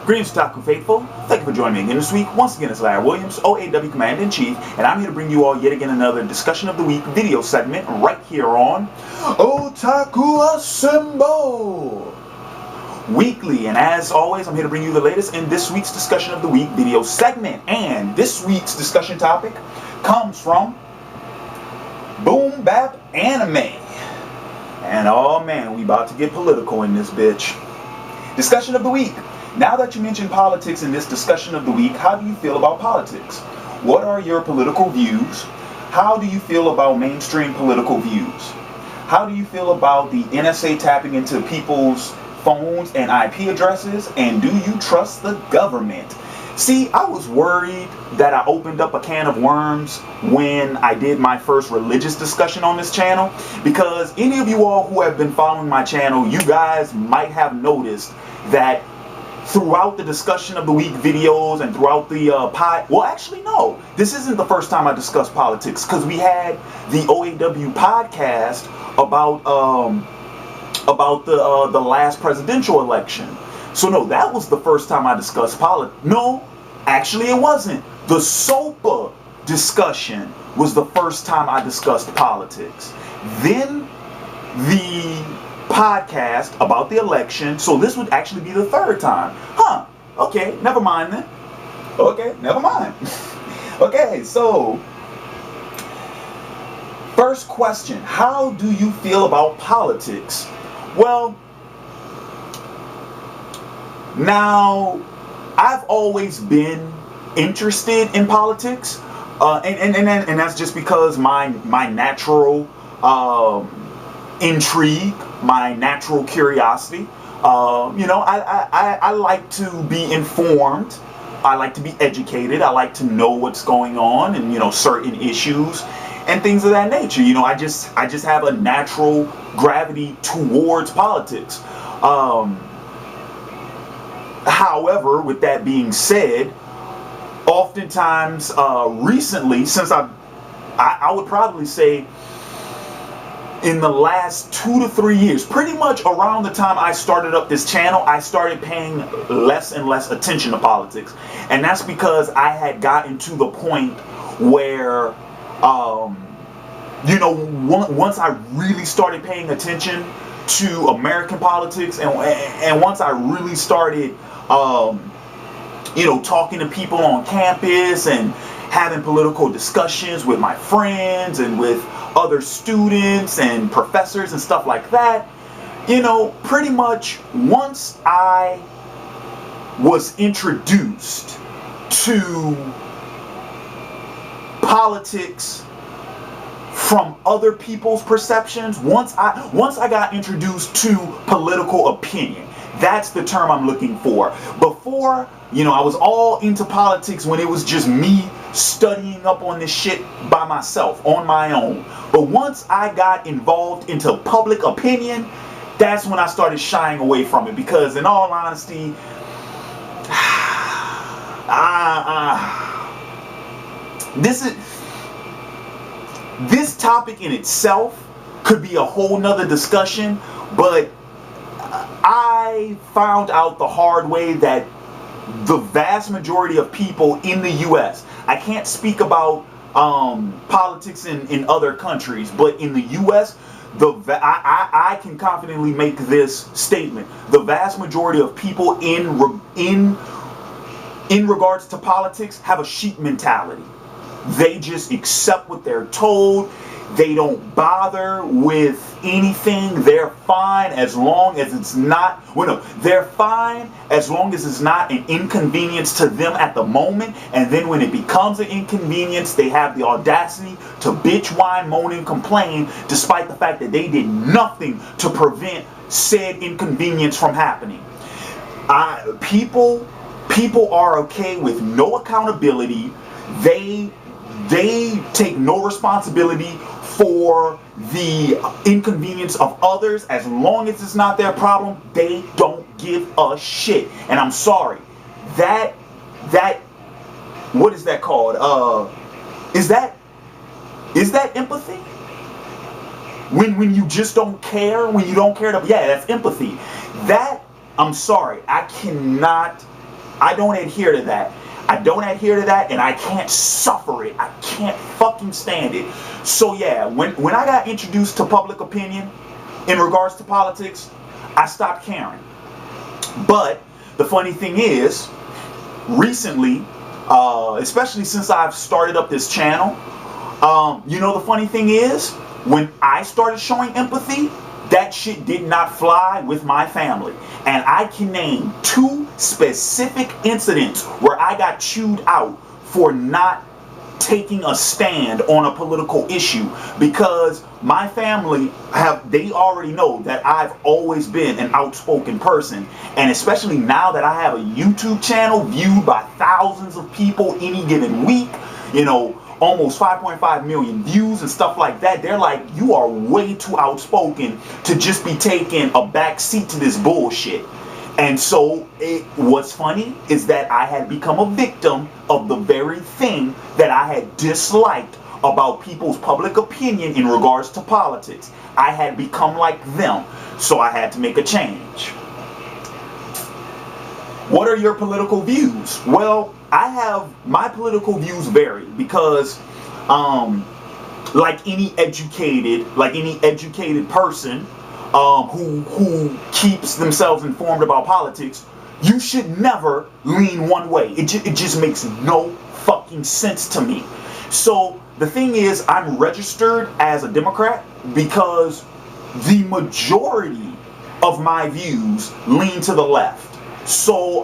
Greetings, Otaku Faithful. Thank you for joining me again this week. Once again, it's Larry Williams, OAW Commander-in-Chief, and I'm here to bring you all yet again another Discussion of the Week video segment right here on Otaku Assemble Weekly. And as always, I'm here to bring you the latest in this week's Discussion of the Week video segment. And this week's discussion topic comes from Boom Bap Anime. And oh man, we about to get political in this bitch. Discussion of the Week. Now that you mentioned politics in this discussion of the week, how do you feel about politics? What are your political views? How do you feel about mainstream political views? How do you feel about the NSA tapping into people's phones and IP addresses? And do you trust the government? See, I was worried that I opened up a can of worms when I did my first religious discussion on this channel, because any of you all who have been following my channel, you guys might have noticed that throughout the discussion of the week videos and throughout the well, actually no, this isn't the first time I discussed politics, because we had the OAW podcast about the last presidential election. So no, that was the first time I discussed politics. No, actually it wasn't. The SOPA discussion was the first time I discussed politics. Then the podcast about the election, so this would actually be the third time. Okay, never mind then. Okay, never mind. Okay, so first question, how do you feel about politics? Well, now I've always been interested in politics, and that's just because my natural intrigue, my natural curiosity. I like to be informed. I like to be educated. I like to know what's going on and, certain issues and things of that nature. I just have a natural gravity towards politics. However, with that being said, oftentimes recently, since I would probably say in the last 2 to 3 years, pretty much around the time I started up this channel, I started paying less and less attention to politics. And that's because I had gotten to the point where, once I really started paying attention to American politics, and once I really started, talking to people on campus and having political discussions with my friends and with other students and professors and stuff like that, pretty much once I was introduced to politics from other people's perceptions, once I got introduced to political opinion, that's the term I'm looking for. Before, I was all into politics when it was just me studying up on this shit by myself, on my own. But once I got involved into public opinion, that's when I started shying away from it. Because in all honesty, this topic in itself could be a whole nother discussion, but I found out the hard way that the vast majority of people in the U.S., I can't speak about politics in other countries, but in the U.S., I can confidently make this statement. The vast majority of people in regards to politics have a sheep mentality. They just accept what they're told. They don't bother with anything. They're fine as long as it's not, they're fine as long as it's not an inconvenience to them at the moment. And then when it becomes an inconvenience, they have the audacity to bitch, whine, moan, and complain, despite the fact that they did nothing to prevent said inconvenience from happening. People are okay with no accountability. They take no responsibility for the inconvenience of others. As long as it's not their problem, they don't give a shit. And I'm sorry, that what is that called? Is that empathy? When you just don't care, when you don't care, yeah, that's empathy. That, I'm sorry, I cannot I don't adhere to that. I don't adhere to that, and I can't suffer it. I can't fucking stand it. So yeah, when I got introduced to public opinion in regards to politics, I stopped caring. But the funny thing is, recently, especially since I've started up this channel, the funny thing is, when I started showing empathy, that shit did not fly with my family. And I can name 2 specific incidents where I got chewed out for not taking a stand on a political issue, because my family they already know that I've always been an outspoken person. And especially now that I have a YouTube channel viewed by thousands of people any given week, almost 5.5 million views and stuff like that, they're like, you are way too outspoken to just be taking a back seat to this bullshit. And so what's funny is that I had become a victim of the very thing that I had disliked about people's public opinion in regards to politics. I had become like them, so I had to make a change. What are your political views? Well, my political views vary because, like any educated person who keeps themselves informed about politics, you should never lean one way. It just makes no fucking sense to me. So the thing is, I'm registered as a Democrat because the majority of my views lean to the left. So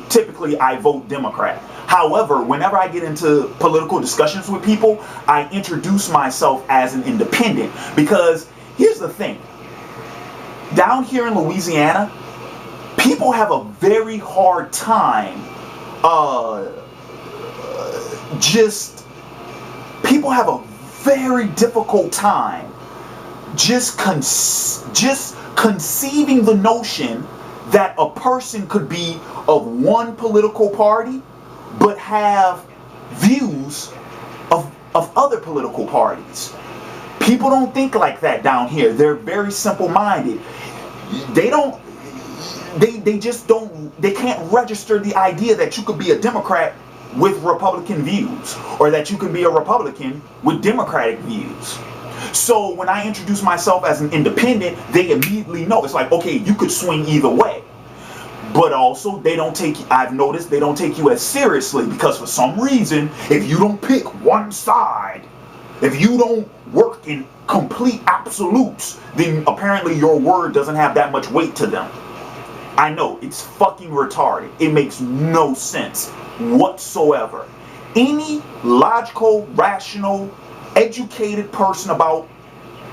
typically I vote Democrat. However, whenever I get into political discussions with people, I introduce myself as an independent, because here's the thing. Down here in Louisiana, people have a very hard time people have a very difficult time just conceiving the notion that a person could be of one political party but have views of other political parties. People don't think like that down here. They're very simple-minded. They can't register the idea that you could be a Democrat with Republican views, or that you can be a Republican with Democratic views. So when I introduce myself as an independent, they immediately know. It's like, okay, you could swing either way. But also, I've noticed they don't take you as seriously, because for some reason, if you don't pick one side, if you don't work in complete absolutes, then apparently your word doesn't have that much weight to them. I know, it's fucking retarded. It makes no sense whatsoever. Any logical, rational, educated person about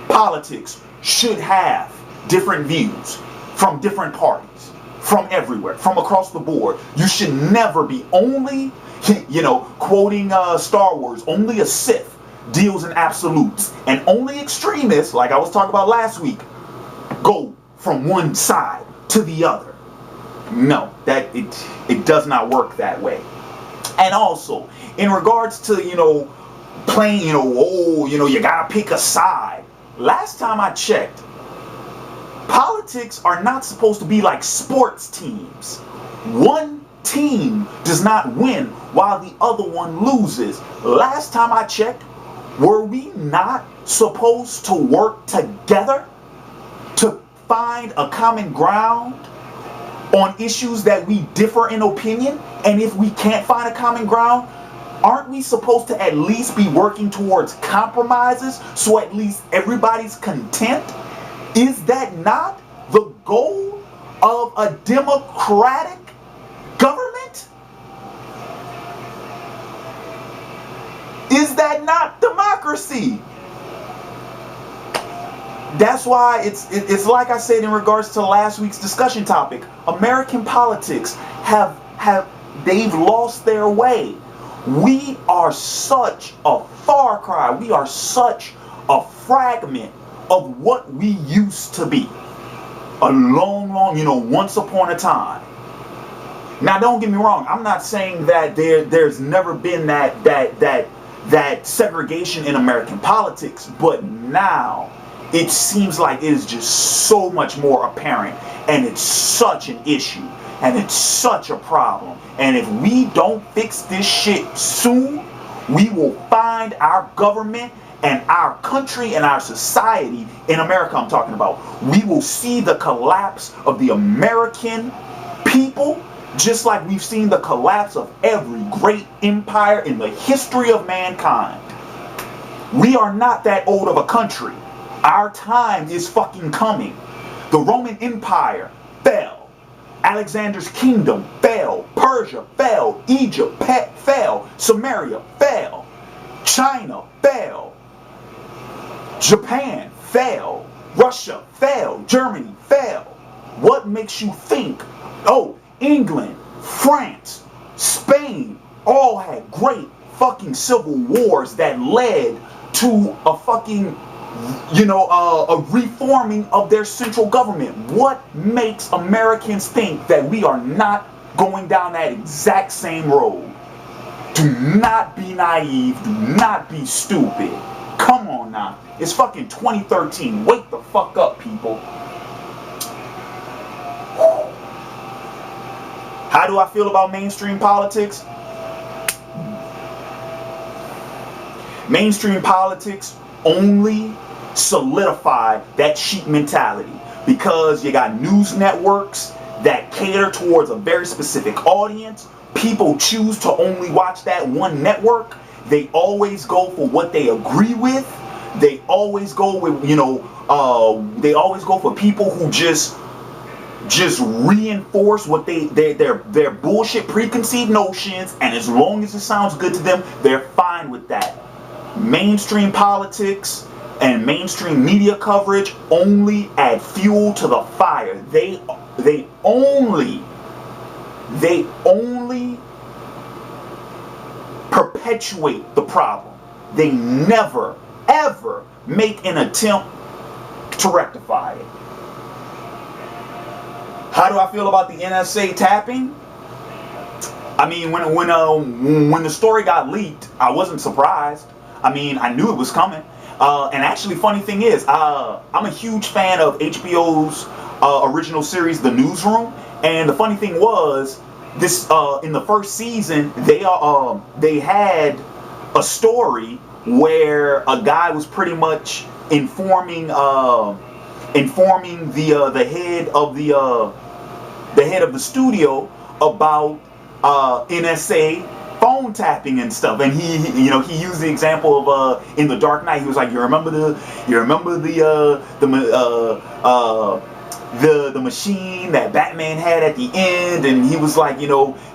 politics should have different views from different parties, from everywhere, from across the board. You should never be only, quoting Star Wars, only a Sith deals in absolutes, and only extremists, like I was talking about last week, go from one side to the other. No, that it does not work that way. And also, in regards to, playing, you gotta pick a side. Last time I checked, politics are not supposed to be like sports teams. One team does not win while the other one loses. Last time I checked, were we not supposed to work together to find a common ground on issues that we differ in opinion? And if we can't find a common ground, aren't we supposed to at least be working towards compromises so at least everybody's content? Is that not the goal of a democratic government? Is that not democracy? That's why it's like I said in regards to last week's discussion topic. American politics they've lost their way. We are such a far cry. We are such a fragment of what we used to be. A long, once upon a time. Now, don't get me wrong. I'm not saying that there's never been that segregation in American politics, but now it seems like it is just so much more apparent, and it's such an issue. and it's such a problem. And if we don't fix this shit soon, we will find our government and our country and our society, in America I'm talking about, we will see the collapse of the American people, just like we've seen the collapse of every great empire in the history of mankind. We are not that old of a country. Our time is fucking coming. The Roman Empire fell. Alexander's kingdom fell. Persia fell. Egypt fell. Samaria fell. China fell. Japan fell. Russia fell. Germany fell. What makes you think? Oh, England, France, Spain all had great fucking civil wars that led to a fucking, a reforming of their central government. What makes Americans think that we are not going down that exact same road? Do not be naive. Do not be stupid. Come on now. It's fucking 2013. Wake the fuck up, people. How do I feel about mainstream politics? Mainstream politics only solidify that sheep mentality, because you got news networks that cater towards a very specific audience. People choose to only watch that one network. They always go for what they agree with. They always go with, they always go for people who just reinforce what their bullshit preconceived notions, and as long as it sounds good to them, they're fine with that. Mainstream politics and mainstream media coverage only add fuel to the fire. They only perpetuate the problem. They never ever make an attempt to rectify it. How do I feel about the NSA tapping? I mean, when the story got leaked, I wasn't surprised. I mean, I knew it was coming. And actually, funny thing is, I'm a huge fan of HBO's original series, The Newsroom. And the funny thing was, this in the first season, they had a story where a guy was pretty much informing the head of the studio about NSA phone tapping and stuff, and he used the example of in The Dark Knight. He was like, you remember the machine that Batman had at the end, and he was like,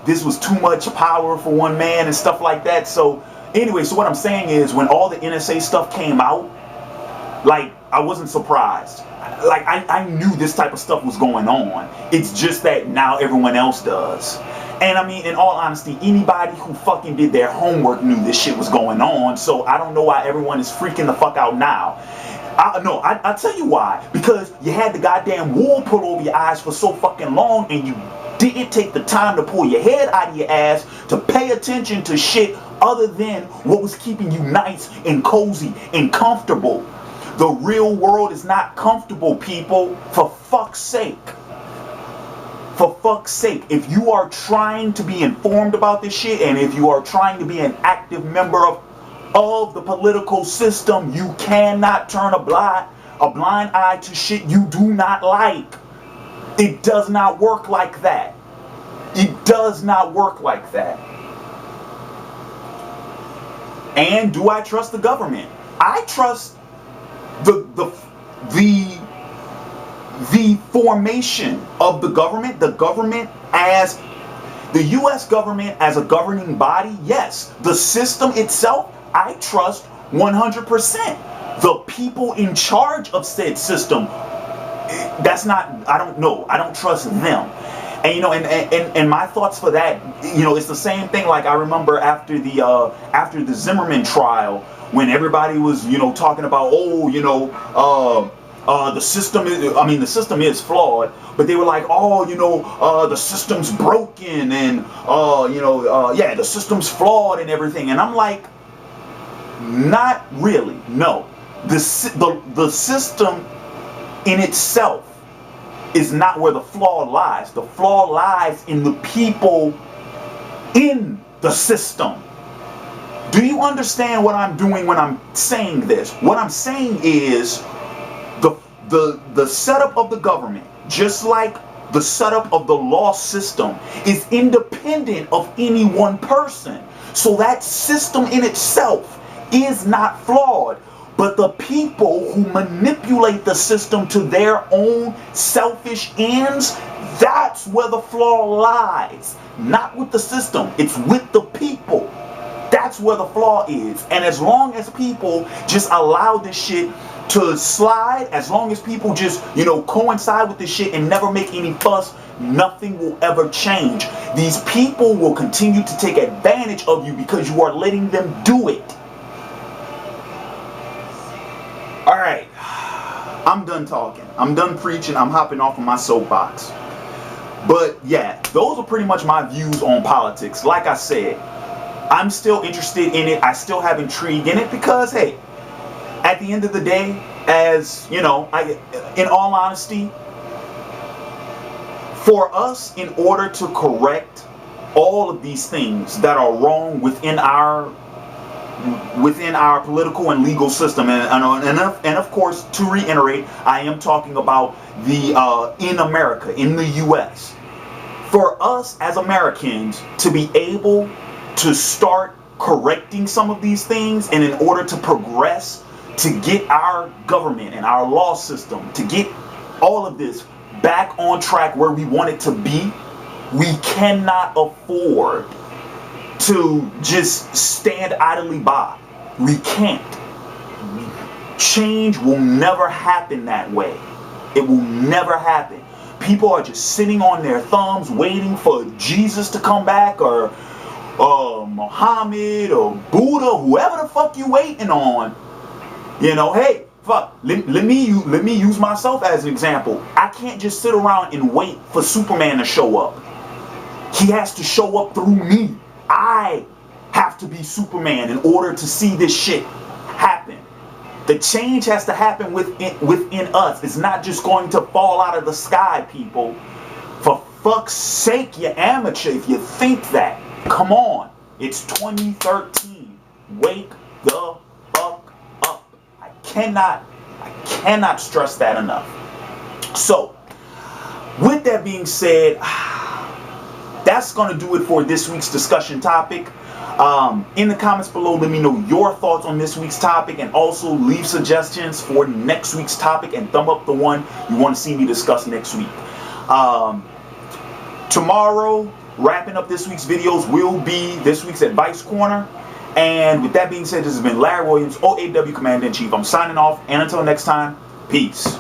this was too much power for one man and stuff like that. So anyway, so what I'm saying is, when all the NSA stuff came out, like, I wasn't surprised. Like, I knew this type of stuff was going on. It's just that now everyone else does. And I mean, in all honesty, anybody who fucking did their homework knew this shit was going on. So I don't know why everyone is freaking the fuck out now. I'll tell you why. Because you had the goddamn wool pulled over your eyes for so fucking long, and you didn't take the time to pull your head out of your ass to pay attention to shit other than what was keeping you nice and cozy and comfortable. The real world is not comfortable, people. For fuck's sake. For fuck's sake. If you are trying to be informed about this shit, and if you are trying to be an active member of the political system, you cannot turn a blind eye to shit you do not like. It does not work like that. It does not work like that. And do I trust the government? I trust the formation of the government as the U.S. government as a governing body. Yes, the system itself, I trust 100%. The people in charge of said system, I don't know. I don't trust them. And and my thoughts for that, it's the same thing. Like, I remember after the Zimmerman trial, when everybody was, talking about, the system is flawed, but they were like, the system's broken, and the system's flawed and everything. And I'm like, not really. No, the system in itself is not where the flaw lies. The flaw lies in the people in the system. Do you understand what I'm doing when I'm saying this? What I'm saying is the setup of the government, just like the setup of the law system, is independent of any one person. So that system in itself is not flawed. But the people who manipulate the system to their own selfish ends, that's where the flaw lies. Not with the system, it's with the people. That's where the flaw is. And as long as people just allow this shit to slide, as long as people just, coincide with this shit and never make any fuss, nothing will ever change. These people will continue to take advantage of you because you are letting them do it. Alright, I'm done talking. I'm done preaching. I'm hopping off of my soapbox. But yeah, those are pretty much my views on politics. Like I said, I'm still interested in it. I still have intrigue in it because, hey, at the end of the day, as in all honesty, for us, in order to correct all of these things that are wrong within our political and legal system, and of course, to reiterate, I am talking about the in America, in the U.S. For us as Americans to be able to start correcting some of these things, and in order to progress, to get our government and our law system, to get all of this back on track where we want it to be, we cannot afford to just stand idly by. We can't. Change will never happen that way. It will never happen. People are just sitting on their thumbs waiting for Jesus to come back, or Muhammad or Buddha, whoever the fuck you waiting on. Hey, fuck, let me use myself as an example. I can't just sit around and wait for Superman to show up. He has to show up through me. I have to be Superman in order to see this shit happen. The change has to happen within us. It's not just going to fall out of the sky, people. For fuck's sake, you amateur, if you think that. Come on. It's 2013. Wake the fuck up. I cannot stress that enough. So, with that being said, that's going to do it for this week's discussion topic. In the comments below, let me know your thoughts on this week's topic, and also leave suggestions for next week's topic, and thumb up the one you want to see me discuss next week. Tomorrow, wrapping up this week's videos, will be this week's Advice Corner. And with that being said, this has been Larry Williams, OAW Commander-in-Chief. I'm signing off, and until next time, peace.